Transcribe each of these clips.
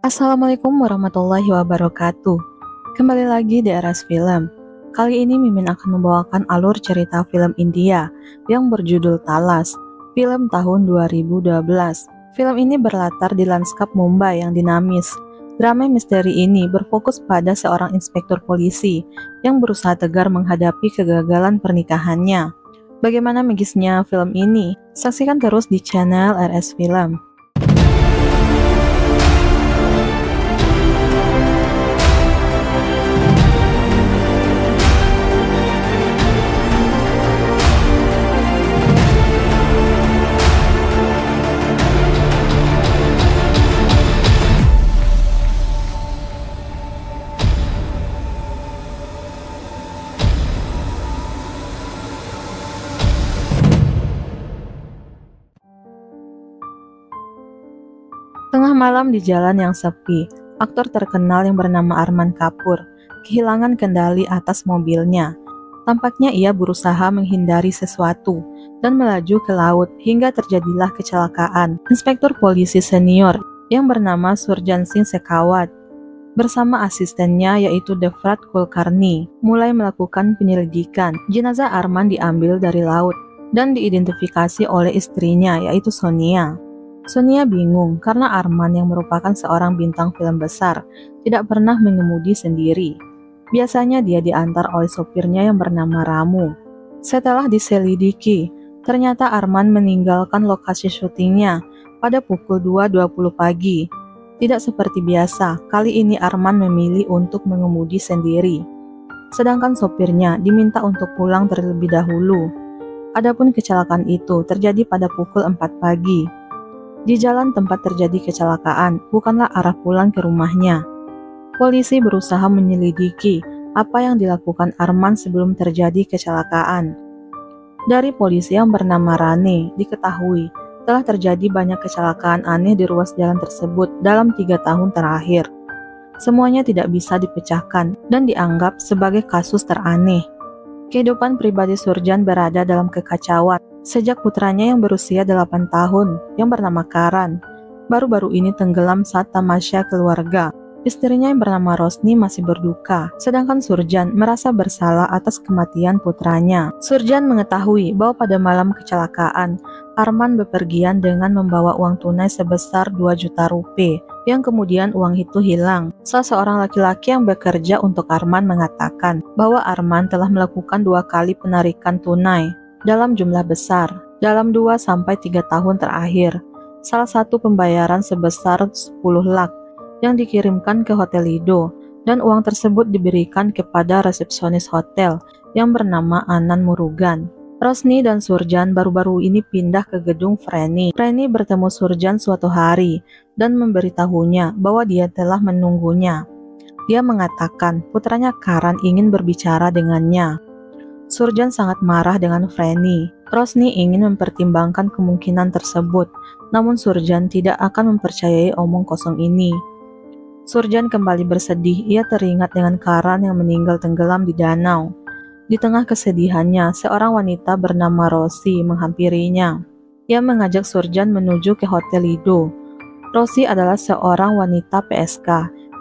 Assalamualaikum warahmatullahi wabarakatuh. Kembali lagi di Eras Film. Kali ini Mimin akan membawakan alur cerita film India yang berjudul Talas, film tahun 2012. Film ini berlatar di lanskap Mumbai yang dinamis. Drama misteri ini berfokus pada seorang inspektur polisi yang berusaha tegar menghadapi kegagalan pernikahannya. Bagaimana magisnya film ini? Saksikan terus di channel RS Film. Tengah malam di jalan yang sepi, aktor terkenal yang bernama Arman Kapoor kehilangan kendali atas mobilnya. Tampaknya ia berusaha menghindari sesuatu dan melaju ke laut hingga terjadilah kecelakaan. Inspektur polisi senior yang bernama Surjan Singh Shekhawat bersama asistennya yaitu Devrat Kulkarni mulai melakukan penyelidikan. Jenazah Arman diambil dari laut dan diidentifikasi oleh istrinya yaitu Sonia. Sonia bingung karena Arman yang merupakan seorang bintang film besar tidak pernah mengemudi sendiri. Biasanya dia diantar oleh sopirnya yang bernama Ramu. Setelah diselidiki, ternyata Arman meninggalkan lokasi syutingnya pada pukul 2.20 pagi. Tidak seperti biasa, kali ini Arman memilih untuk mengemudi sendiri. Sedangkan sopirnya diminta untuk pulang terlebih dahulu. Adapun kecelakaan itu terjadi pada pukul 4 pagi. Di jalan tempat terjadi kecelakaan, bukanlah arah pulang ke rumahnya. Polisi berusaha menyelidiki apa yang dilakukan Arman sebelum terjadi kecelakaan. Dari polisi yang bernama Rane, diketahui telah terjadi banyak kecelakaan aneh di ruas jalan tersebut dalam 3 tahun terakhir. Semuanya tidak bisa dipecahkan dan dianggap sebagai kasus teraneh. Kehidupan pribadi Surjan berada dalam kekacauan. Sejak putranya yang berusia 8 tahun, yang bernama Karan, baru-baru ini tenggelam saat tamasya keluarga. Istrinya yang bernama Rosni masih berduka, sedangkan Surjan merasa bersalah atas kematian putranya. Surjan mengetahui bahwa pada malam kecelakaan, Arman bepergian dengan membawa uang tunai sebesar 2 juta rupiah, yang kemudian uang itu hilang. Salah seorang laki-laki yang bekerja untuk Arman mengatakan bahwa Arman telah melakukan 2 kali penarikan tunai dalam jumlah besar dalam 2-3 tahun terakhir. Salah satu pembayaran sebesar 10 lak yang dikirimkan ke Hotel Lido dan uang tersebut diberikan kepada resepsionis hotel yang bernama Anan Murugan. Rosni dan Surjan baru-baru ini pindah ke gedung Freni. Freni bertemu Surjan suatu hari dan memberitahunya bahwa dia telah menunggunya. Dia mengatakan putranya Karan ingin berbicara dengannya. Surjan sangat marah dengan Freni. Rosni ingin mempertimbangkan kemungkinan tersebut, namun Surjan tidak akan mempercayai omong kosong ini. Surjan kembali bersedih, ia teringat dengan Karan yang meninggal tenggelam di danau. Di tengah kesedihannya, seorang wanita bernama Rosi menghampirinya. Ia mengajak Surjan menuju ke Hotel Lido. Rosi adalah seorang wanita PSK.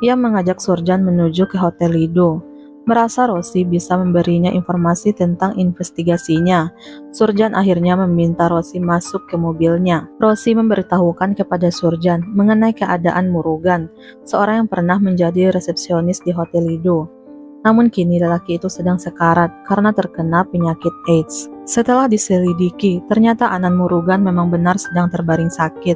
Ia mengajak Surjan menuju ke Hotel Lido. Merasa Rosi bisa memberinya informasi tentang investigasinya, Surjan akhirnya meminta Rosi masuk ke mobilnya. Rosi memberitahukan kepada Surjan mengenai keadaan Murugan, seorang yang pernah menjadi resepsionis di Hotel Lido. Namun kini lelaki itu sedang sekarat karena terkena penyakit AIDS. Setelah diselidiki, ternyata Anan Murugan memang benar sedang terbaring sakit.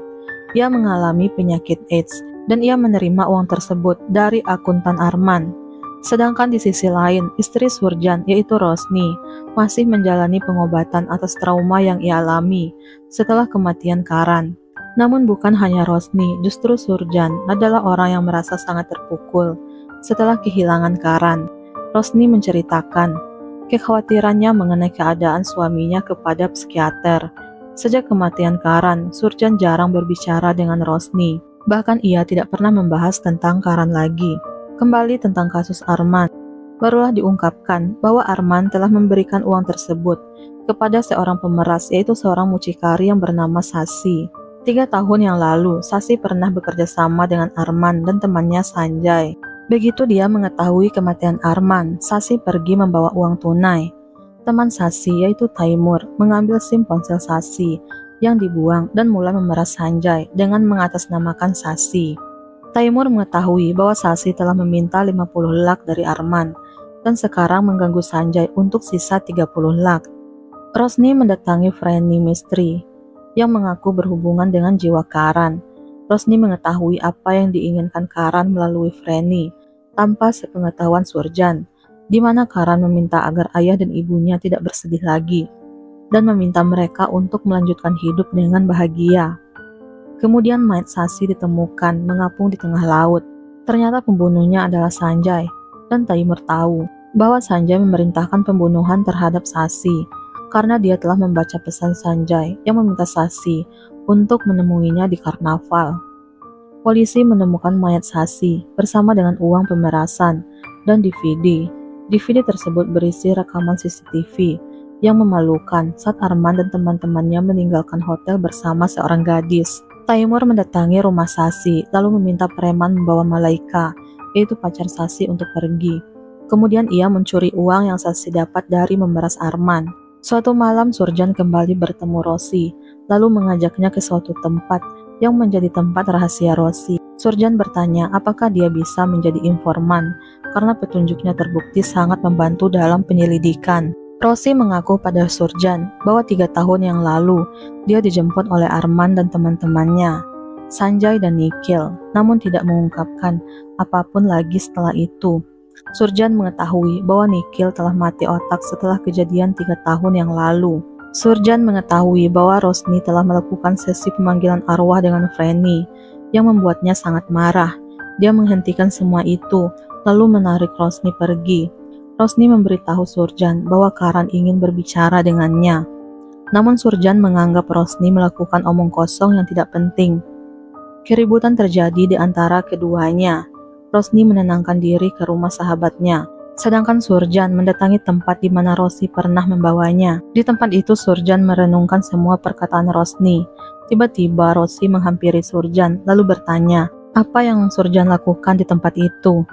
Ia mengalami penyakit AIDS dan ia menerima uang tersebut dari akuntan Arman. Sedangkan di sisi lain, istri Surjan yaitu Rosni masih menjalani pengobatan atas trauma yang ia alami setelah kematian Karan. Namun bukan hanya Rosni, justru Surjan adalah orang yang merasa sangat terpukul setelah kehilangan Karan. Rosni menceritakan kekhawatirannya mengenai keadaan suaminya kepada psikiater. Sejak kematian Karan, Surjan jarang berbicara dengan Rosni. Bahkan ia tidak pernah membahas tentang Karan lagi. Kembali tentang kasus Arman, barulah diungkapkan bahwa Arman telah memberikan uang tersebut kepada seorang pemeras yaitu seorang mucikari yang bernama Sasi. 3 tahun yang lalu, Sasi pernah bekerja sama dengan Arman dan temannya Sanjay. Begitu dia mengetahui kematian Arman, Sasi pergi membawa uang tunai. Teman Sasi, yaitu Taimur, mengambil SIM ponsel Sasi yang dibuang dan mulai memeras Sanjay dengan mengatasnamakan Sasi. Taimur mengetahui bahwa Sasi telah meminta 50 lak dari Arman dan sekarang mengganggu Sanjay untuk sisa 30 lak. Rosni mendatangi Franny Mistry yang mengaku berhubungan dengan jiwa Karan. Rosni mengetahui apa yang diinginkan Karan melalui Franny tanpa sepengetahuan Surjan, di mana Karan meminta agar ayah dan ibunya tidak bersedih lagi dan meminta mereka untuk melanjutkan hidup dengan bahagia. Kemudian mayat Sasi ditemukan mengapung di tengah laut. Ternyata pembunuhnya adalah Sanjay dan Taimur tahu bahwa Sanjay memerintahkan pembunuhan terhadap Sasi karena dia telah membaca pesan Sanjay yang meminta Sasi untuk menemuinya di karnaval. Polisi menemukan mayat Sasi bersama dengan uang pemerasan dan DVD. DVD tersebut berisi rekaman CCTV yang memalukan saat Arman dan teman-temannya meninggalkan hotel bersama seorang gadis. Taimur mendatangi rumah Sasi lalu meminta preman membawa Malaika, yaitu pacar Sasi, untuk pergi. Kemudian ia mencuri uang yang Sasi dapat dari memeras Arman. Suatu malam Surjan kembali bertemu Rosi, lalu mengajaknya ke suatu tempat yang menjadi tempat rahasia Rosi. Surjan bertanya apakah dia bisa menjadi informan, karena petunjuknya terbukti sangat membantu dalam penyelidikan. Rosi mengaku pada Surjan bahwa 3 tahun yang lalu dia dijemput oleh Arman dan teman-temannya, Sanjay dan Nikhil, namun tidak mengungkapkan apapun lagi setelah itu. Surjan mengetahui bahwa Nikhil telah mati otak setelah kejadian 3 tahun yang lalu. Surjan mengetahui bahwa Rosni telah melakukan sesi pemanggilan arwah dengan Franny yang membuatnya sangat marah. Dia menghentikan semua itu, lalu menarik Rosni pergi. Rosni memberitahu Surjan bahwa Karan ingin berbicara dengannya. Namun Surjan menganggap Rosni melakukan omong kosong yang tidak penting. Keributan terjadi di antara keduanya. Rosni menenangkan diri ke rumah sahabatnya, sedangkan Surjan mendatangi tempat di mana Rosi pernah membawanya. Di tempat itu Surjan merenungkan semua perkataan Rosni. Tiba-tiba Rosi menghampiri Surjan lalu bertanya, apa yang Surjan lakukan di tempat itu?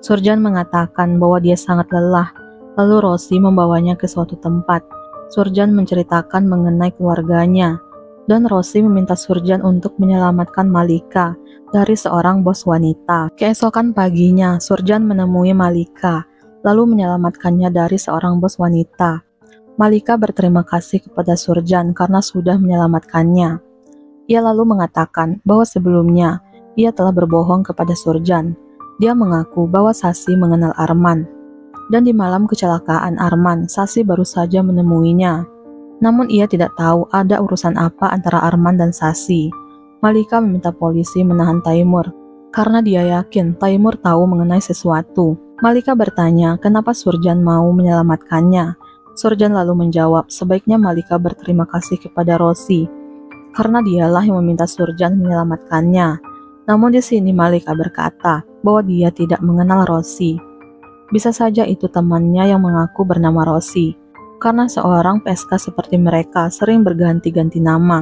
Surjan mengatakan bahwa dia sangat lelah, lalu Rosi membawanya ke suatu tempat. Surjan menceritakan mengenai keluarganya, dan Rosi meminta Surjan untuk menyelamatkan Malika dari seorang bos wanita. Keesokan paginya, Surjan menemui Malika, lalu menyelamatkannya dari seorang bos wanita. Malika berterima kasih kepada Surjan karena sudah menyelamatkannya. Ia lalu mengatakan bahwa sebelumnya ia telah berbohong kepada Surjan. Dia mengaku bahwa Sasi mengenal Arman, dan di malam kecelakaan Arman, Sasi baru saja menemuinya. Namun ia tidak tahu ada urusan apa antara Arman dan Sasi. Malika meminta polisi menahan Taimur, karena dia yakin Taimur tahu mengenai sesuatu. Malika bertanya kenapa Surjan mau menyelamatkannya. Surjan lalu menjawab sebaiknya Malika berterima kasih kepada Rosi, karena dialah yang meminta Surjan menyelamatkannya. Namun di sini Malika berkata bahwa dia tidak mengenal Rosi. Bisa saja itu temannya yang mengaku bernama Rosi, karena seorang PSK seperti mereka sering berganti-ganti nama.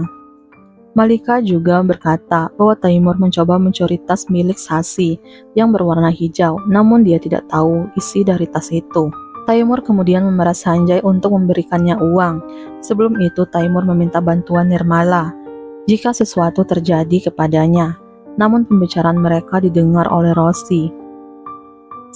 Malika juga berkata bahwa Taimur mencoba mencuri tas milik Sasi yang berwarna hijau, namun dia tidak tahu isi dari tas itu. Taimur kemudian memeras Sanjay untuk memberikannya uang. Sebelum itu Taimur meminta bantuan Nirmala jika sesuatu terjadi kepadanya. Namun pembicaraan mereka didengar oleh Rosi.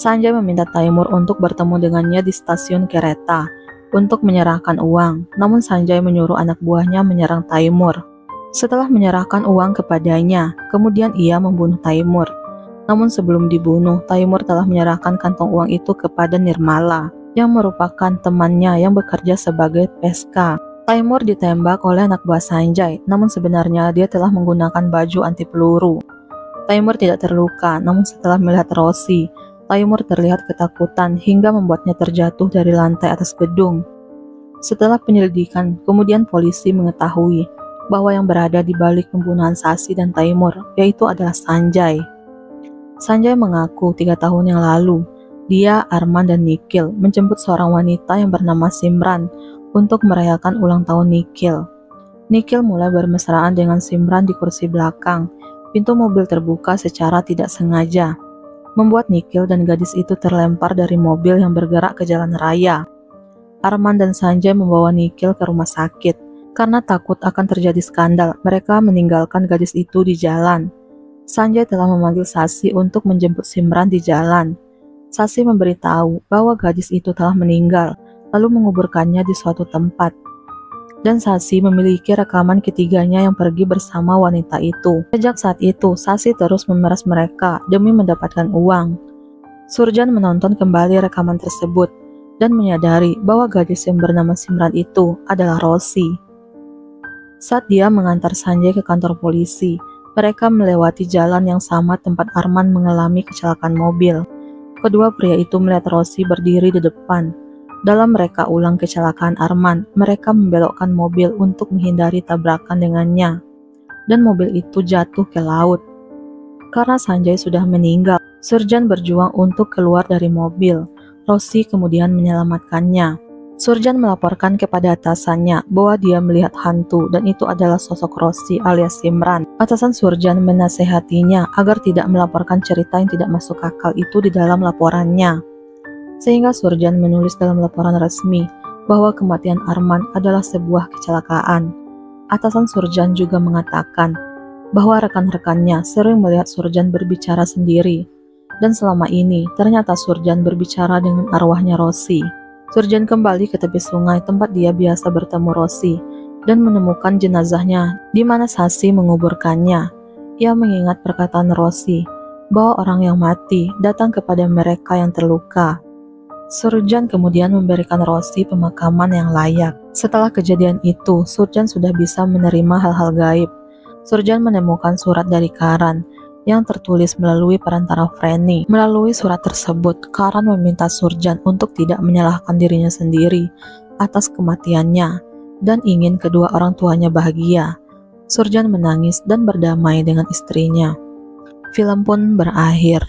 Sanjay meminta Taimur untuk bertemu dengannya di stasiun kereta untuk menyerahkan uang, namun Sanjay menyuruh anak buahnya menyerang Taimur. Setelah menyerahkan uang kepadanya, kemudian ia membunuh Taimur. Namun sebelum dibunuh, Taimur telah menyerahkan kantong uang itu kepada Nirmala, yang merupakan temannya yang bekerja sebagai PSK. Taimur ditembak oleh anak buah Sanjay, namun sebenarnya dia telah menggunakan baju anti peluru. Taimur tidak terluka, namun setelah melihat Rosi, Taimur terlihat ketakutan hingga membuatnya terjatuh dari lantai atas gedung. Setelah penyelidikan, kemudian polisi mengetahui bahwa yang berada di balik pembunuhan Sasi dan Taimur yaitu adalah Sanjay. Sanjay mengaku 3 tahun yang lalu, dia, Arman, dan Nikhil menjemput seorang wanita yang bernama Simran untuk merayakan ulang tahun Nikhil. Nikhil mulai bermesraan dengan Simran di kursi belakang. Pintu mobil terbuka secara tidak sengaja, membuat Nikhil dan gadis itu terlempar dari mobil yang bergerak ke jalan raya. Arman dan Sanjay membawa Nikhil ke rumah sakit. Karena takut akan terjadi skandal, mereka meninggalkan gadis itu di jalan. Sanjay telah memanggil Sasi untuk menjemput Simran di jalan. Sasi memberitahu bahwa gadis itu telah meninggal, lalu menguburkannya di suatu tempat. Dan Sasi memiliki rekaman ketiganya yang pergi bersama wanita itu. Sejak saat itu, Sasi terus memeras mereka demi mendapatkan uang. Surjan menonton kembali rekaman tersebut dan menyadari bahwa gadis yang bernama Simran itu adalah Rosi. Saat dia mengantar Sanjay ke kantor polisi, mereka melewati jalan yang sama tempat Arman mengalami kecelakaan mobil. Kedua pria itu melihat Rosi berdiri di depan. Dalam mereka ulang kecelakaan Arman, mereka membelokkan mobil untuk menghindari tabrakan dengannya. Dan mobil itu jatuh ke laut. Karena Sanjay sudah meninggal, Surjan berjuang untuk keluar dari mobil. Rosi kemudian menyelamatkannya. Surjan melaporkan kepada atasannya bahwa dia melihat hantu dan itu adalah sosok Rosi alias Simran. Atasan Surjan menasehatinya agar tidak melaporkan cerita yang tidak masuk akal itu di dalam laporannya. Sehingga Surjan menulis dalam laporan resmi bahwa kematian Arman adalah sebuah kecelakaan. Atasan Surjan juga mengatakan bahwa rekan-rekannya sering melihat Surjan berbicara sendiri, dan selama ini ternyata Surjan berbicara dengan arwahnya Rosi. Surjan kembali ke tepi sungai tempat dia biasa bertemu Rosi dan menemukan jenazahnya di mana Sasi menguburkannya. Ia mengingat perkataan Rosi bahwa orang yang mati datang kepada mereka yang terluka. Surjan kemudian memberikan Rosi pemakaman yang layak. Setelah kejadian itu, Surjan sudah bisa menerima hal-hal gaib. Surjan menemukan surat dari Karan yang tertulis melalui perantara Freni. Melalui surat tersebut, Karan meminta Surjan untuk tidak menyalahkan dirinya sendiri atas kematiannya dan ingin kedua orang tuanya bahagia. Surjan menangis dan berdamai dengan istrinya. Film pun berakhir.